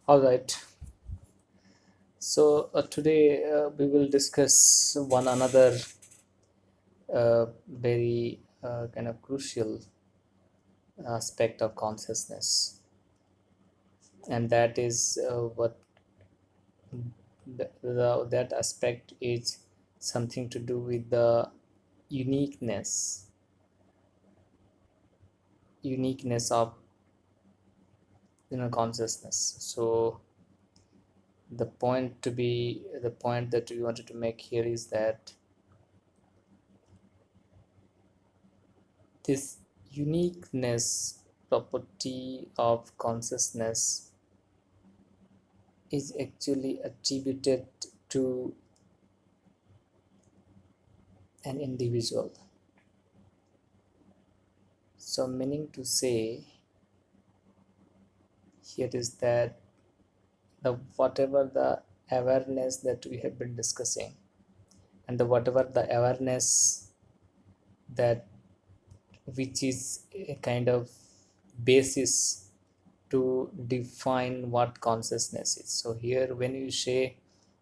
All right. So today we will discuss one another very kind of crucial aspect of consciousness, and that is what that aspect is something to do with the uniqueness, uniqueness of consciousness. So the point that we wanted to make here is that this uniqueness property of consciousness is actually attributed to an individual. So, meaning to say here is that the whatever the awareness that we have been discussing, and the whatever the awareness that which is a kind of basis to define what consciousness is. So here when you say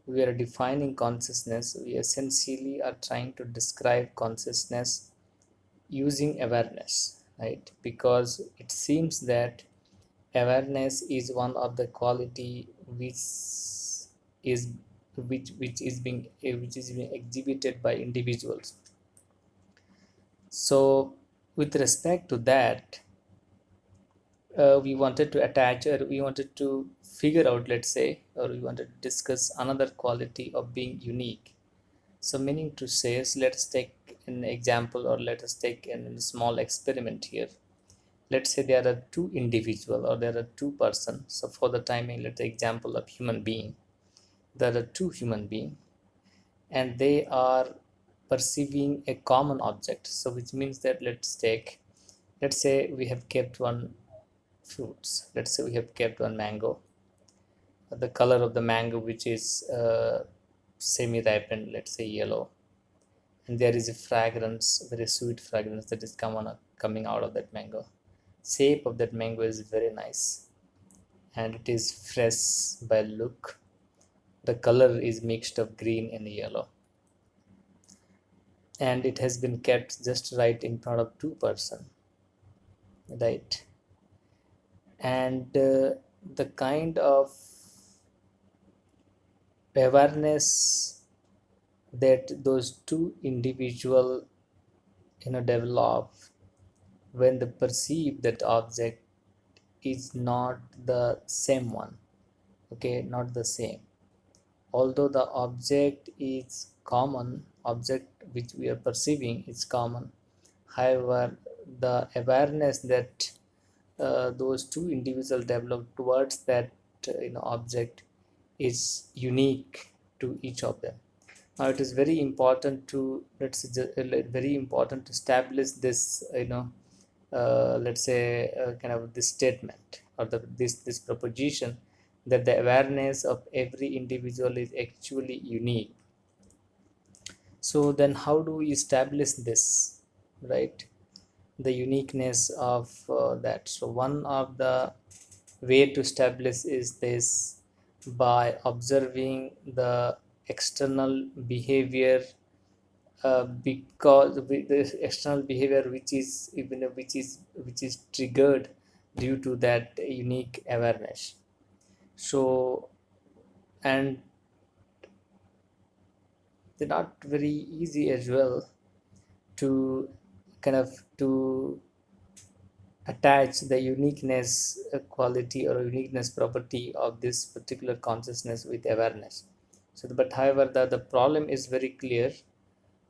we are defining consciousness, we essentially are trying to describe consciousness using awareness, right? Because it seems that awareness is one of the quality is which is being exhibited by individuals. So with respect to that, we wanted to attach, or we wanted to figure out, let's say, or we wanted to discuss another quality of being unique. So meaning to say is, let's take an example, or let us take a small experiment here. Let's say there are two individual, or there are two persons. So for the timing, let's take example of human being. There are two human being, and they are perceiving a common object. So which means that let's say we have kept one fruits. Let's say we have kept one mango. The color of the mango, which is semi-ripened, let's say yellow, and there is a fragrance, very sweet fragrance that is coming out of that mango. Shape of that mango is very nice, and it is fresh by look. The color is mixed of green and yellow, and it has been kept just right in front of two-person, right? And the kind of awareness that those two individual develop when they perceive that object is not the same one, okay, not the same, although the object is common, object which we are perceiving is common. However, the awareness that those two individuals develop towards that object is unique to each of them. Now it is very important to very important to establish this let's say kind of this statement, or this proposition, that the awareness of every individual is actually unique. So then how do we establish this, right? The uniqueness of that. So one of the way to establish is this, by observing the external behavior, because with the external behavior which is even which is triggered due to that unique awareness. So, and they're not very easy as well to kind of to attach the uniqueness quality or uniqueness property of this particular consciousness with awareness. So but however the problem is very clear,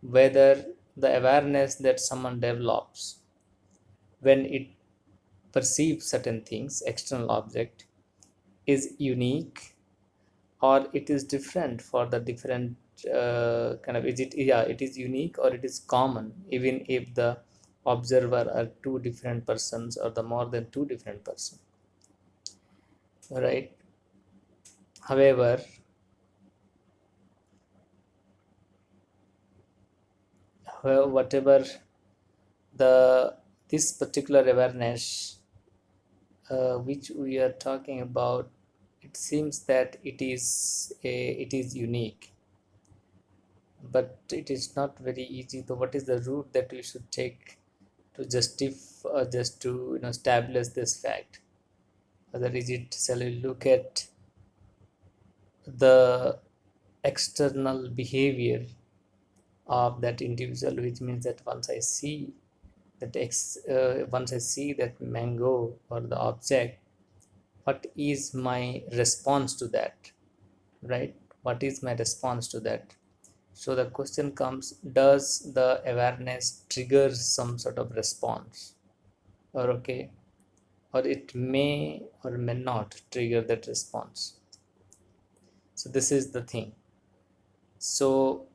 whether the awareness that someone develops when it perceives certain things, external object, is unique, or it is different for the different kind of, is it, yeah, it is unique or it is common, even if the observer are two different persons or the more than two different persons, right? However, whatever the this particular awareness which we are talking about, it seems that it is unique, but it is not very easy. So what is the route that we should take to justify, just to establish this fact? Whether is it, shall we look at the external behavior of that individual, which means that once I see that mango or the object, what is my response to that, right? What is my response to that? So the question comes, does the awareness trigger some sort of response, or okay, or it may or may not trigger that response? So this is the thing. So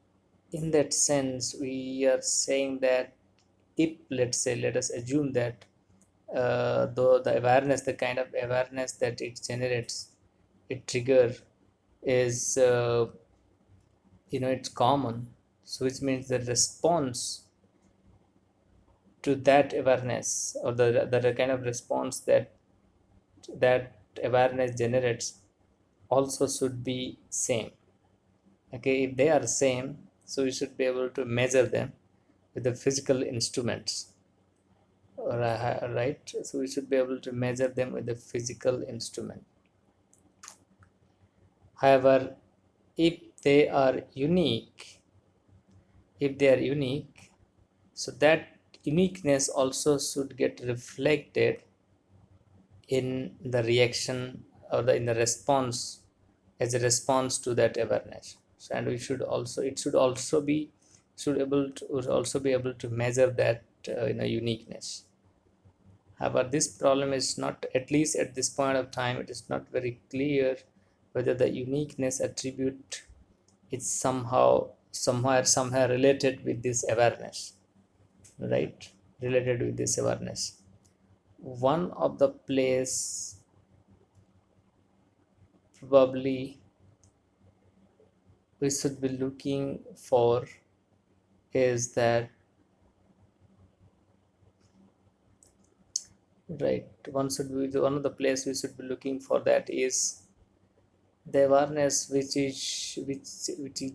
in that sense, we are saying that if, let's say, let us assume that though the awareness, the kind of awareness that it generates, it trigger is it's common. So which means the response to that awareness, or the kind of response that that awareness generates, also should be same. Okay, if they are same, so we should be able to measure them with the physical instruments. Right, so we should be able to measure them with the physical instrument. However, if they are unique, if they are unique, so that uniqueness also should get reflected in the reaction, or in the response, as a response to that awareness. So, and we should also, it should also be, should also be able to measure that uniqueness. However, this problem is not, at least at this point of time, it is not very clear whether the uniqueness attribute is somewhere related with this awareness, right? Related with this awareness. One of the place probably we should be looking for is that, right, one of the place we should be looking for that is the awareness which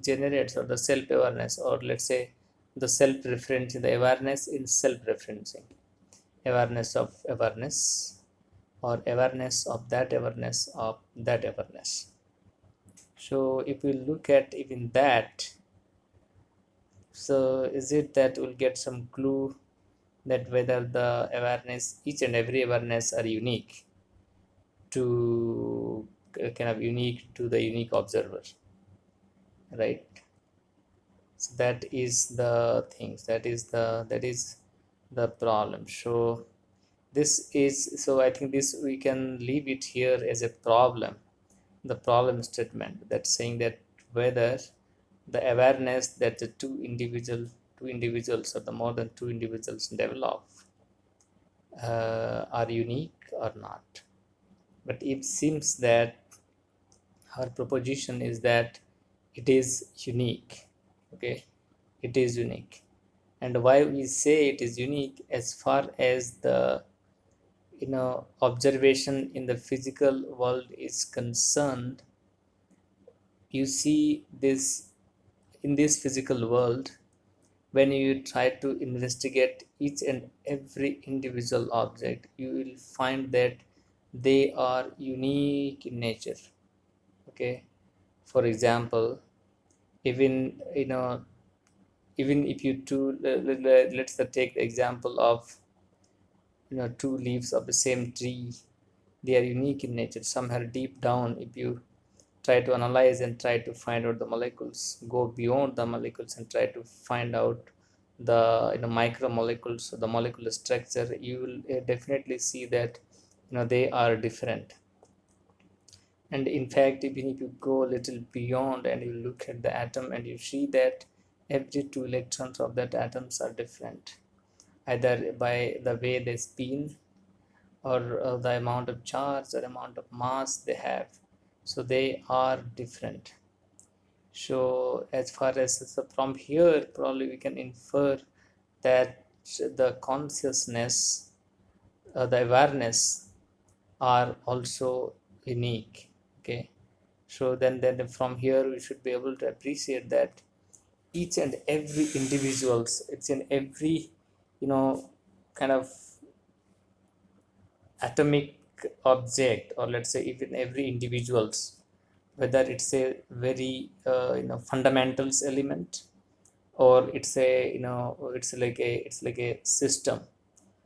generates, or the self awareness, or let's say the self referencing, the awareness in self referencing, awareness of awareness, or awareness of that awareness of that awareness. So if we look at even that, so is it that we'll get some clue that whether the awareness, each and every awareness, are unique to kind of unique to the unique observer, right? So that is the things, that is the problem. So this is, so I think this we can leave it here as a problem, the problem statement, that's saying that whether the awareness that the two individuals, or the more than two individuals develop, are unique or not. But it seems that our proposition is that it is unique. Okay, it is unique. And why we say it is unique, as far as the observation in the physical world is concerned, you see this, in this physical world, when you try to investigate each and every individual object, you will find that they are unique in nature. Okay, for example, even even if you two, let's take the example of two leaves of the same tree, they are unique in nature. Somewhere deep down, if you try to analyze and try to find out the molecules, go beyond the molecules and try to find out the micromolecules, the molecular structure, you will definitely see that they are different. And in fact, even if you go a little beyond and you look at the atom, and you see that every two electrons of that atoms are different, either by the way they spin, or the amount of charge or amount of mass they have. So they are different. So as far as, so from here, probably we can infer that the consciousness, the awareness, are also unique. Okay, so then from here we should be able to appreciate that each and every individuals, it's in every, you know, kind of atomic object, or let's say even every individuals, whether it's a very fundamentals element, or it's a, it's like a system.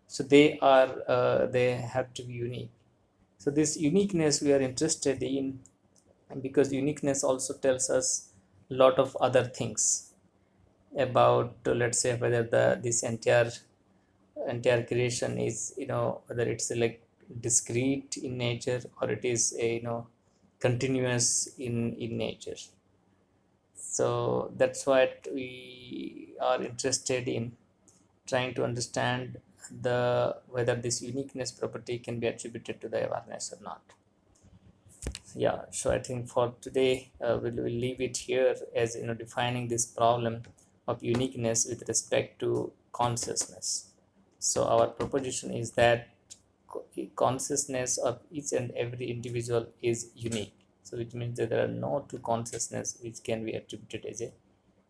So they have to be unique. So this uniqueness we are interested in, and because uniqueness also tells us a lot of other things about, let's say, whether the this entire creation is, whether it's like discrete in nature, or it is a, continuous in nature. So that's what we are interested in, trying to understand the whether this uniqueness property can be attributed to the awareness or not. Yeah, so I think for today, we'll leave it here, as defining this problem of uniqueness with respect to consciousness. So our proposition is that consciousness of each and every individual is unique. So which means that there are no two consciousness which can be attributed as a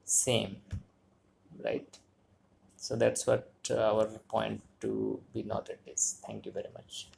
same, right? So that's what our point to be noted is. Thank you very much.